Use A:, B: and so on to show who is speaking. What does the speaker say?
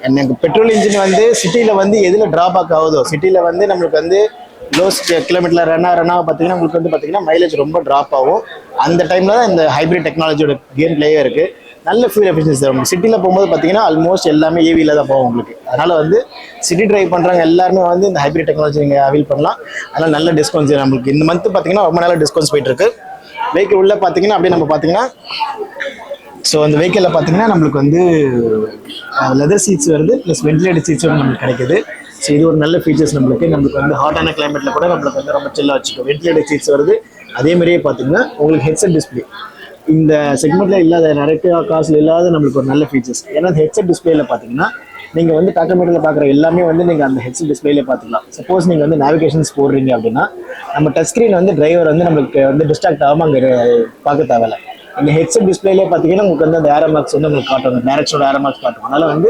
A: எனக்கு petrol engine வந்து சிட்டியில் வந்து எதில் ட்ராபேக் ஆகுதோ, சிட்டியில் வந்து நம்மளுக்கு வந்து லோஸ் கிலோமீட்டரில் ரன் பார்த்தீங்கன்னா உங்களுக்கு வந்து பார்த்தீங்கன்னா மைலேஜ் ரொம்ப ட்ராப் ஆகும். அந்த டைமில் தான் இந்த ஹைப்ரிட் டெக்னாலஜியோட கேம் பிளேயே இருக்குது. நல்ல ஃபியூல் எஃபிஷியன்சி தரும். சிட்டியில் போகும்போது பார்த்தீங்கன்னா ஆல்மோஸ்ட் எல்லாமே ஏவியில் தான் போகும் உங்களுக்கு. அதனால் வந்து சிட்டி டிரைவ் பண்ணுறவங்க எல்லாருமே வந்து இந்த ஹைப்ரிட் டெக்னாலஜி நீங்கள் அவைல் பண்ணலாம். அதனால் நல்ல டிஸ்கவுண்ட்ஸ் நம்மளுக்கு இந்த மந்த் பார்த்தீங்கன்னா ரொம்ப நல்ல டிஸ்கவுண்ட்ஸ் போயிட்டு இருக்கு. வெஹிக்கிள் உள்ள பார்த்தீங்கன்னா அப்படியே நம்ம பார்த்தீங்கன்னா ஸோ அந்த வெஹிக்கிளில் பார்த்தீங்கன்னா நம்மளுக்கு வந்து லெதர் சீட்ஸ் வருது, ப்ளஸ் வென்டிலேட்டர் சீட்ஸ் வந்து நம்மளுக்கு கிடைக்குது. ஸோ இது ஒரு நல்ல ஃபீச்சர்ஸ் நம்மளுக்கு வந்து ஹாட்டான கிளைமேட்டில் கூட நம்மளுக்கு வந்து ரொம்ப சில்லாக வச்சுக்கோம். வென்டிலேட்டர் சீட்ஸ் வருது. அதே மாதிரியே பார்த்தீங்கன்னா உங்களுக்கு ஹெட்செட் டிஸ்பிளே இந்த செக்மெண்ட்டில் இல்லாத நிறைய காசில் இல்லாத நம்மளுக்கு ஒரு நல்ல ஃபீச்சர்ஸ். ஏன்னா ஹெட்செட் டிஸ்பிளேல பார்த்தீங்கன்னா நீங்கள் வந்து டாக்கோமீட்டரில் பார்க்குற எல்லாமே வந்து நீங்கள் அந்த ஹெட்செட் டிஸ்பிளேல பார்த்துக்கலாம். சப்போஸ் நீங்கள் வந்து நேவிகேஷன்ஸ் போடுறீங்க அப்படின்னா நம்ம டச் ஸ்க்ரீன் வந்து டிரைவர் வந்து நம்மளுக்கு வந்து டிஸ்ட்ராக்ட் ஆகாமல் அங்கே பார்க்க தேவையில்லை. இந்த ஹெட்செட் டிஸ்பிளேலே பார்த்தீங்கன்னா உங்களுக்கு வந்து அந்த ஏரோ மார்க்ஸ் வந்து உங்களுக்கு காட்டும், டேரக்ஷனோட ஏரோ மார்க்ஸ் காட்டும். அதனால் வந்து